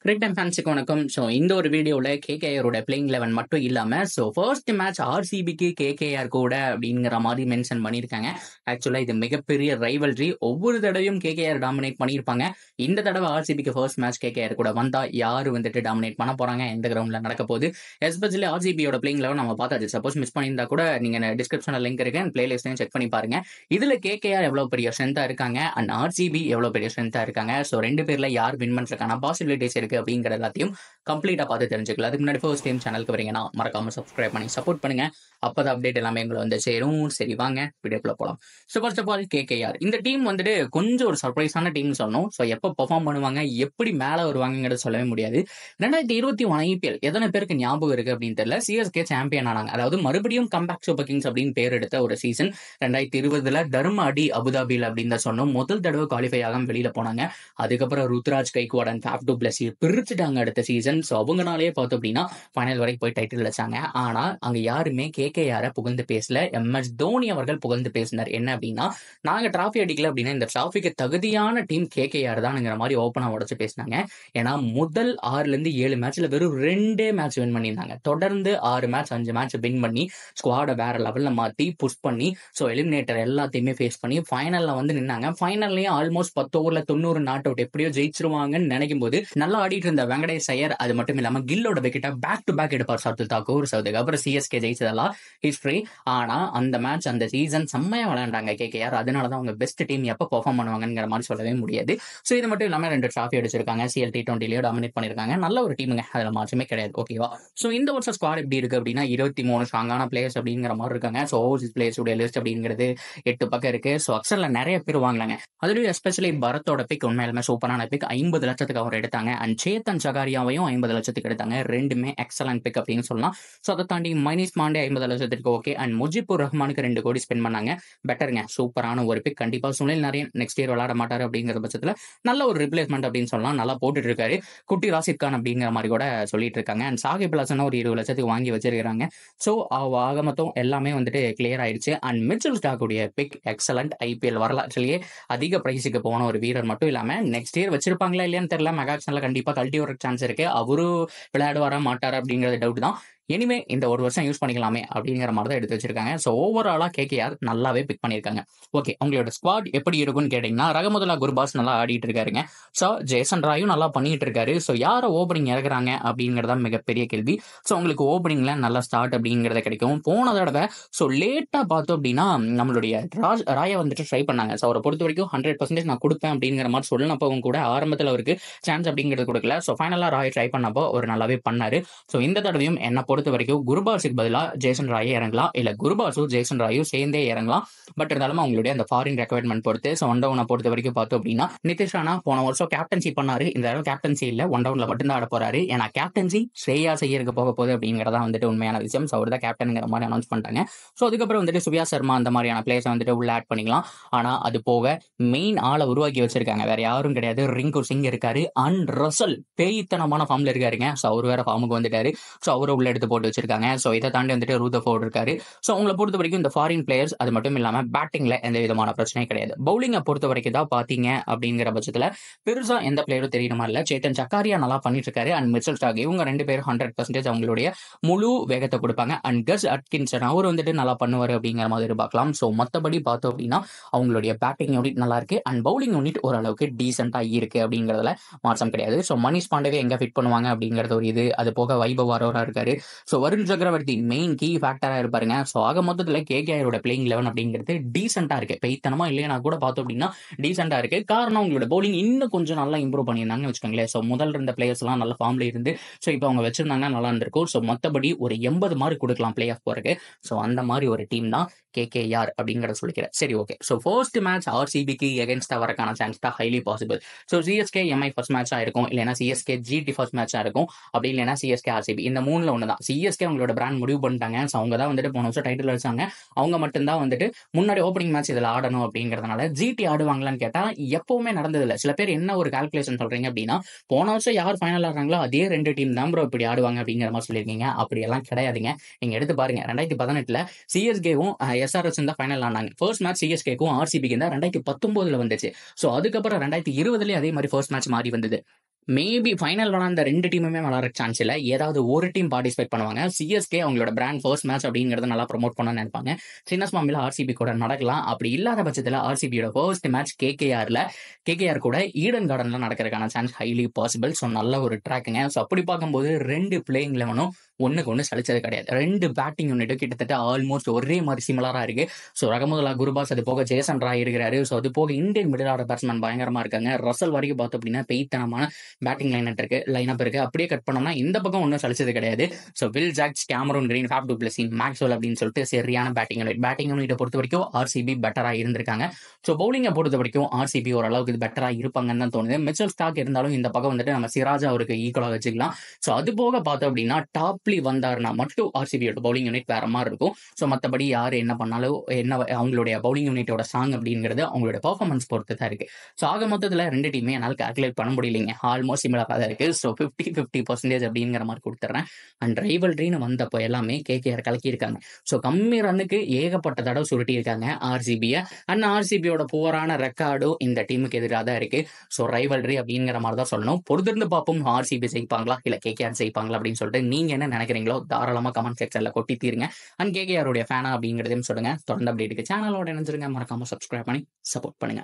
கிரிக் time ஃபேன்ஸுக்கு வணக்கம். So இந்த ஒரு வீடியோவில் கேகேஆரோட பிளேயிங் 11 மட்டும் இல்லாமல் ஃபர்ஸ்ட் மேட்ச் ஆர்சிபிக்கு கேகேஆர் கூட அப்படிங்கிற மாதிரி மென்ஷன் பண்ணியிருக்காங்க. ஆக்சுவலாக இது மிகப்பெரிய ரைவல்ரி. ஒவ்வொரு தடவையும் கேகேஆர் டாமினேட் பண்ணியிருப்பாங்க. இந்த தடவை ஆர்சிபிக்கு ஃபர்ஸ்ட் மேட்ச் கேகேஆர் கூட வந்தால் யார் டாமினேட் பண்ண போகிறாங்க, எந்த கிரவுண்டில் நடக்க போகுது, எஸ்பெஷலி ஆர்சிபியோட பிளேயிங் 11 நம்ம பார்த்தாச்சு. சப்போஸ் மிஸ் பண்ணியிருந்தா கூட நீங்கள் டிஸ்கிரிப்ஷனில் லிங்க் இருக்கு, பிளேலிஸ்ட்லையும் செக் பண்ணி பாருங்க. இதில் கேகேஆர் எவ்வளோ பெரிய ஸ்ட்ரென்த்தாக இருக்காங்க அண்ட் ஆர்சிபி எவ்வளோ பெரிய ஸ்ட்ரென்த்தாக இருக்காங்க. ஸோ ரெண்டு பேரில் யார் வின் பண்ணுறதுக்கான பாசிபிலிட்டிஸ் இருக்கு அப்படிங்கிற எல்லாத்தையும் கம்ப்ளீட்டா பார்த்து தெரிஞ்சுக்கலாம். அதுக்கு முன்னாடி ஃபர்ஸ்ட் டைம் சேனலுக்கு வரீங்கன்னா மறக்காம சப்ஸ்கிரைப் பண்ணி சப்போர்ட் பண்ணுங்க. அப்பதான் அப்டேட் எல்லாமே எங்களை வந்து சேரும். சரி வாங்க வீடியோக்குள்ள போலாம். So first of all KKR இந்த டீம் கொஞ்சம் ஒரு சர்ப்ரைஸான டீம் சொல்லணும். ஸோ எப்போ பெர்ஃபார்ம் பண்ணுவாங்க, எப்படி மேலே வருவாங்கிறது சொல்லவே முடியாது. 2021 ஐபிஎல் எத்தனை பேருக்கு ஞாபகம் இருக்கு அப்படின்னு தெரியல. சிஎஸ்கே சாம்பியன் ஆனாங்க. அதாவது மறுபடியும் கம்பேக் சூப்பர் கிங்ஸ் அப்படின்னு பேர் எடுத்த ஒரு சீசன் 2020 தர்ம அடி அபுதாபியில் அப்படின்னு தான் சொன்னோம். முதல் தடவை குவாலிஃபை ஆகாம வெளியில போனாங்க. அதுக்கப்புறம் Ruturaj Gaikwad and Faf du Plessis பிரிச்சுட்டாங்க அடுத்த சீசன். ஸோ அவங்கனாலே பார்த்தோம் அப்படின்னா ஃபைனல் வரைக்கும் போய் டைட்டில் வச்சாங்க. ஆனா அங்க யாருமே கேகேஆர புகழ்ந்து பேசல. எம்எஸ் தோனி அவர்கள் புகழ்ந்து பேசினார். என்ன அப்படின்னா, நாங்க டிராஃபி அடிக்கல அப்படின்னா இந்த டிராஃபிக்கு தகுதியான டீம் கேகேஆர் தான்ங்கிற மாதிரி ஓப்பனா உடச்சு பேசினாங்க. ஏன்னா முதல் 6-7 மேட்ச்ல வெறும் 2 மேட்ச் வின் பண்ணியிருந்தாங்க. தொடர்ந்து 6 மேட்ச் 5 மேட்ச் வின் பண்ணி ஸ்குவாட வேற லெவல்ல மாத்தி புஷ் பண்ணி ஸோ எலிமினேட்டர் எல்லாத்தையுமே ஃபேஸ் பண்ணி ஃபைனல்ல நின்னாங்க. ஃபைனல்லையும் ஆல்மோஸ்ட் 10 ஓவர்ல 90 நாட் அவுட் எப்படியோ ஜெயிச்சிருவாங்கன்னு நினைக்கும் போது நல்லா ஆடிட்டு இருந்த வெங்கடேஷ் ஐயர், அது மட்டும் இல்லாம கில்லோட விக்கெட்டை பேக் டு பேக் எடுப்பார் சர்துல் தாக்கூர். அதுக்கப்புறம் சிஎஸ்கே ஜெயிச்சதெல்லாம் ஹிஸ்டரி. ஆனா அந்த மேட்ச் அந்த சீசன் செம்மையா விளையாண்டாங்க கேகேஆர். அதனாலதான் அவங்க பெஸ்ட் டீம் எப்போ பெர்ஃபார்ம் பண்ணுவாங்கிற மாதிரி சொல்லவே முடியாது. ஸோ இது மட்டும் இல்லாம 2 டிராஃபி அடிச்சிருக்காங்க. சிஎல் T20 டாமினேட் பண்ணிருக்காங்க. நல்ல ஒரு டீமுங்க, அதுல மாற்றமே கிடையாது. ஓகேவா? ஸோ இந்த வருஷம் ஸ்குவாட் எப்படி இருக்கு அப்படின்னா 23 ஸ்ட்ராங்கான பிளேயர்ஸ் அப்படிங்கிற மாதிரி இருக்காங்க. ஸோ ஓவர்சீஸ் பிளேயர்ஸ் உடைய லிஸ்ட் அப்படிங்கிறது 8 பக்கம் இருக்கு. ஸோ அக்சர்ல நிறைய பேர் வாங்கலாங்க. அதுலயும் எஸ்பெஷலி பரத்தோட பிக் உண்மையிலுமே சூப்பரான பிக். 50 லட்சத்துக்கு அவர் எடுத்தாங்க. அண்ட் சேத்தன் சகாரியாவையும் 50 லட்சத்துக்கு எடுத்தாங்க. ரெண்டுமே எக்ஸலன்ட் பிக் அப்படின்னு சொல்லலாம். ஸோ அதை தாண்டி மைனிஸ் மாண்டே 50 லட்சத்துக்கு ஓகே. அண்ட் முஜிபுர் ரஹ்மானுக்கு 2 கோடி ஸ்பெண்ட் பண்ணாங்க. பெட்டருங்க, சூப்பரான ஒரு பிக். கண்டிப்பா சுனில் நரேன் நெக்ஸ்ட் இயர் விளையாட மாட்டாரு அப்படிங்கிற பட்சத்தில் நல்ல ஒரு ரிப்ளேஸ்மெண்ட் அப்படின்னு சொல்லலாம். நல்லா போட்டுட்டு இருக்காரு. குட்டி ராசித் கான் அப்படிங்கிற மாதிரி கூட சொல்லிட்டு இருக்காங்க. அண்ட் சாகிப் ஹசன் ஒரு 20 லட்சத்துக்கு வாங்கி வச்சிருக்காங்க. ஸோ ஆக மொத்தம் எல்லாமே கிளியர் ஆயிடுச்சு. அண்ட் மிச்சல் ஸ்டாக்குடைய பிக் எக்ஸலன்ட். ஐபிஎல் வரலாற்றிலேயே அதிக பிரைஸுக்கு போன ஒரு வீரர் மட்டும் இல்லாம நெக்ஸ்ட் இயர் வச்சிருப்பாங்களா இல்லையான்னு தெரியல. மெகாக்ஷன்ல கண்டிப்பா கழட்டி வர சான்ஸ் இருக்கு. அவரு விளையாடுவாரா மாட்டாரா அப்படிங்கிறது டவுட் தான். இனிமே இந்த ஒரு வருஷம் யூஸ் பண்ணிக்கலாமே அப்படிங்கிற மாதிரி தான் எடுத்து வச்சிருக்காங்க. ஸோ ஓவராலா கேகேஆர் நல்லாவே பிக் பண்ணியிருக்காங்க. ஓகே, உங்களோட ஸ்குவாட் எப்படி இருக்கும்னு கேட்டீங்கன்னா, ரகமுதுல்லா குர்பாஸ் நல்லா ஆடிட்டு இருக்காருங்க. ஸோ ஜேசன் ராயும் நல்லா பண்ணிட்டு இருக்காரு. ஸோ யாரை ஓப்பனிங் இறக்குறாங்க அப்படிங்கிறதா மிகப்பெரிய கேள்வி. ஸோ உங்களுக்கு ஓப்பனிங்ல நல்ல ஸ்டார்ட் அப்படிங்கிறத கிடைக்கும். போன தடவை ஸோ லேட்டா பார்த்தோம் அப்படின்னா நம்மளுடைய ராயை ட்ரை பண்ணாங்க. ஸோ அவரை பொறுத்த வரைக்கும் 100% நான் கொடுப்பேன் அப்படிங்கிற மாதிரி சொன்னப்பவும் கூட ஆரம்பத்தில் அவருக்கு சான்ஸ் அப்படிங்கிறது கொடுக்கல. ஸோ ஃபைனலா ராய் ட்ரை பண்ணப்போ அவர் நல்லாவே பண்ணாரு. ஸோ இந்த தடவையும் என்ன பொறுத்த வரைக்கும் குர்பாஸுக்கு பதிலாக ஜேசன் ராயை இறங்கலாம், இல்ல குர்பாஸும் ஜேசன் ராயும் சேர்ந்தே இறங்கலாம். பட் இருந்தாலும் அவங்களுடைய அந்த ஃபாரின் ரெக்வயர்மெண்ட் பொறுத்து. ஸோ ஒன் டவுனை பொறுத்த வரைக்கும் பார்த்தோம் அப்படின்னா நிதிஷ் ராணா போன வருஷம் கேப்டன்சி பண்ணாரு. இந்த தடவை கேப்டன்சி இல்ல, ஒன் டவுன்ல மட்டும்தான் ஆட போறாரு. ஏன்னா கேப்டன்சி ஸ்ரேயா ஐயருக்கு போக போகுது அப்படிங்கிறதா உண்மையான விஷயம். ஸோ அவர் தான் கேப்டனுங்கிற மாதிரி அனௌன்ஸ் பண்ணிட்டாங்க. ஸோ அதுக்கப்புறம் சுபியா சர்மா அந்த மாதிரியான பிளேயர்ஸ் உள்ள ஆட் பண்ணிக்கலாம். ஆனா அது போக மெயின் ஆளை உருவாக்கி வச்சிருக்காங்க. வேற யாரும் கிடையாது. ரிங்கு சிங் இருக்காரு. அண்ட் ரசல் பேய்த்தனமான ஃபார்ம்ல இருக்காருங்க. ஸோ அவர் வேற ஃபார்முக்கு வந்துட்டாரு. ஸோ அவரை உள்ள எடுத்து போட்டு வச்சிருக்காங்க. ஸோ இதை தாண்டி ரூதர்ஃபோர்ட் இருக்காரு. ஸோ உங்களை பொறுத்த வரைக்கும் இந்த ஃபாரின் பிளேயர்ஸ் அது மட்டும் இல்லாம பேட்டிங்ல எந்த விதமான பிரச்சனையும் கிடையாது. பவுலிங்கை பொறுத்த வரைக்கும் தான் பாத்தீங்க அப்படிங்கிற பட்சத்துல பெருசா எந்த பிளேயரும் தெரியணுமா இல்ல. சேத்தன் சக்காரியா நல்லா பண்ணிட்டு இருக்காரு. அண்ட் மிச்சல் ஸ்டாக் இவங்க 2 பேரும் 100% அவங்களுடைய முழு வேகத்தை கொடுப்பாங்க. அண்ட் கஸ் அட்கின்சன் அவர் நல்லா பண்ணுவாரு அப்படிங்கிற மாதிரி பார்க்கலாம். ஸோ மற்றபடி பார்த்தோம் அப்படின்னா அவங்களுடைய பேட்டிங் யூனிட் நல்லா இருக்கு. அண்ட் பவுலிங் யூனிட் ஓரளவுக்கு டீசென்டா இருக்கு அப்படிங்கிறதுல மாற்றம் கிடையாது. ஸோ மணிஷ் பாண்டவே எங்க ஃபிட் பண்ணுவாங்க அப்படிங்கிறது ஒரு இது. அது போக வைபவ் அரோரா இருக்காரு. ஸோ வருண் சக்கரவர்த்தி மெயின் கீ ஃபேக்டரா இருப்பாருங்க. ஸோ ஆக மொத்தத்தில் கேகேஆரோட பிளேயிங் 11 அப்படிங்கிறது டீசென்டா இருக்கு. பெய்த்தனமா இல்லையா கூட பார்த்தோம் அப்படின்னா டீசென்டா இருக்கு. காரணம் உங்களோட பவுலிங் இன்னும் கொஞ்சம் நல்லா இம்ப்ரூவ் பண்ணியிருந்தாங்கன்னு வச்சுக்கோங்களேன். ஸோ முதல் இருந்த பிளேயர்ஸ் எல்லாம் நல்ல ஃபார்ம்ல இருந்து ஸோ இப்போ அவங்க வச்சிருந்தாங்கன்னா நல்லா இருந்திருக்கும். ஸோ மற்றபடி ஒரு 80 மார்க் கொடுக்கலாம் பிளே ஆஃப் போறதுக்கு. ஸோ அந்த மாதிரி ஒரு டீம் தான் கேகேஆர் அப்படிங்கிறத சொல்லிக்கிறேன். சரி, ஓகே. ஸோ ஃபர்ஸ்ட் மேட்ச் ஆர்சிபிக்கு எகென்ஸ்டா வரக்கான சான்ஸ் தான் highly possible. So CSK MI first மேட்சா இருக்கும், இல்லைன்னா சிஎஸ்கே ஜிடி ஃபர்ஸ்ட் மேட்சா இருக்கும், அப்படி இல்லைன்னா சிஎஸ்கே ஆர்சிபி. இந்த 3ல ஒன்று தான். சிஎஸ்கே அவங்களோட பிராண்ட் முடிவு பண்ணிட்டாங்க. ஸோ அவங்க தான் போன வருஷம் டைட்டில் வச்சாங்க. அவங்க மட்டும்தான் முன்னாடி ஓப்பனிங் மேட்ச் இதில் ஆடணும் அப்படிங்கிறதுனால ஜிடி ஆடுவாங்களான்னு கேட்டா எப்பவுமே நடந்ததில்லை. சில பேர் என்ன ஒரு கால்குலேஷன் சொல்றீங்க அப்படின்னா, போன வருஷம் யார் ஃபைனல் ஆடுறாங்களோ அதே 2 டீம் தான் ப்ரோ இப்படி ஆடுவாங்க அப்படிங்கிற மாதிரி சொல்லியிருக்கீங்க. அப்படி எல்லாம் கிடையாதுங்க. நீங்க எடுத்து பாருங்க. 2018 சிஎஸ்கேவும் எஸ்ஆர்எஸ் தான் ஃபைனல் ஆனாங்க. ஃபர்ஸ்ட் மேட்ச் சிஎஸ்கேக்கும் ஆர்சிபிக்கு தான் 2019 வந்துச்சு. ஸோ அதுக்கப்புறம் 2020 அதே மாதிரி ஃபர்ஸ்ட் மேட்ச் மாறி வந்தது. மேபி ஃபைனல் விளாண்ட 2 டீமுமே விளாட்ற சான்ஸ் இல்ல. ஏதாவது ஒரு டீம் பார்ட்டிசிபேட் பண்ணுவாங்க. சிஎஸ்கே அவங்களோட பிராண்ட் ஃபர்ஸ்ட் மேட்ச் அப்படிங்கிறத நல்லா ப்ரமோட் பண்ணணும்னு நினைப்பாங்க. சின்னஸ்வாமில ஆர்சிபி கூட நடக்கலாம். அப்படி இல்லாத பட்சத்துல ஆர்சிபியோட ஃபர்ஸ்ட் மேட்ச் கேகேஆர் கூட ஈடன் கார்டன்ல நடக்கிறதுக்கான சான்ஸ் ஹைலி பாசிபிள். ஸோ நல்ல ஒரு ட்ராக்குங்க. ஸோ அப்படி பார்க்கும்போது 2 பிளேயிங் 11ம் ஒண்ணுக்கு ஒன்று சலிச்சது கிடையாது. 2 பேட்டிங் யூனிட்டும் கிட்டத்தட்ட ஆல்மோஸ்ட் ஒரே மாதிரி சிமிலரா இருக்கு. ஸோ ரகமுல்லா குருபாஸ், அது போக ஜேசன் ராய் இருக்கிறாரு. ஸோ அது போக இந்தியன் மிடில் ஆர்டர் பேட்ஸ்மேன் பயங்கரமா இருக்காங்க. ரசல் வரைக்கும் பார்த்தோம் அப்படின்னா பெய்த்தனமான பேட்டிங் லைனப் இருக்கு. அப்படியே கட் பண்ணோம்னா இந்த பக்கம் ஒன்றும் சலிச்சது கிடையாது. So Will Jacks, Cameron Green, Faf du Plessis, Maxwell அப்படின்னு சொல்லிட்டு சரியான பேட்டிங் யூனிட்டை பொறுத்த வரைக்கும் ஆர்சிபி பெட்டரா இருந்திருக்காங்க. ஸோ பவுலிங்கை பொறுத்த வரைக்கும் ஆர்சிபி ஓரளவுக்கு இது பெட்டரா இருப்பாங்கன்னு தான் தோணுது. மிச்சல் ஸ்டாக் இருந்தாலும் இந்த பக்கம் வந்துட்டு நம்ம சிராஜா அவருக்கு ஈக்குவலாக வச்சுக்கலாம். ஸோ அது போக பார்த்தோம் அப்படின்னா டாப்லி வந்தாருன்னா மட்டும் ஆர்சிபியோட பவுலிங் யூனிட் வேற மாதிரி இருக்கும். ஸோ மற்றபடி யார் என்ன பண்ணாலும் என்ன அவங்களுடைய பவுலிங் யூனிட்டோட சாங் அப்படிங்கிறது அவங்களோட பர்ஃபார்மன்ஸ் பொறுத்து தான் இருக்கு. ஸோ ஆக மொத்தத்தில் 2 டீமே என்னால் கால்குலேட் பண்ண முடியலைங்க. ஆல்மோஸ்ட் சிமிலராக தான் இருக்கு. ஸோ 50-50% அப்படிங்கிற மாதிரி கொடுத்துட்றேன். அண்ட் ரைவல்ரின்னு வந்தப்போ எல்லாமே கேகேஆர் கலக்கியிருக்காங்க. ஸோ கம்மி ரன்னுக்கு ஏகப்பட்ட தடவை சுருட்டி இருக்காங்க ஆர்சிபியை. அண்ட் ஆர்சிபியோட புவரான ரெக்கார்டும் இந்த டீமுக்கு எதிராக தான் இருக்கு. ஸோ ரைவல்ரி அப்படிங்கிற மாதிரி தான் சொல்லணும். பொறுத்திருந்து பார்ப்போம் ஆர்சிபி ஜெயிப்பாங்களா இல்லை கேகேஆர் ஜெயிப்பாங்களா அப்படின்னு சொல்லிட்டு நீங்க என்ன நினைக்கிறீங்களோ தாராளமாக கமெண்ட் செக்ஷன்ல கொட்டி தீருங்க. அண்ட் கேகேஆருடைய ஃபேனா அப்படிங்கிறதையும் சொல்லுங்க. தொடர்ந்து அப்டேட்டுக்கு சேனலோட இணைஞ்சிருங்க. மறக்காம சப்ஸ்கிரைப் பண்ணி சப்போர்ட் பண்ணுங்க.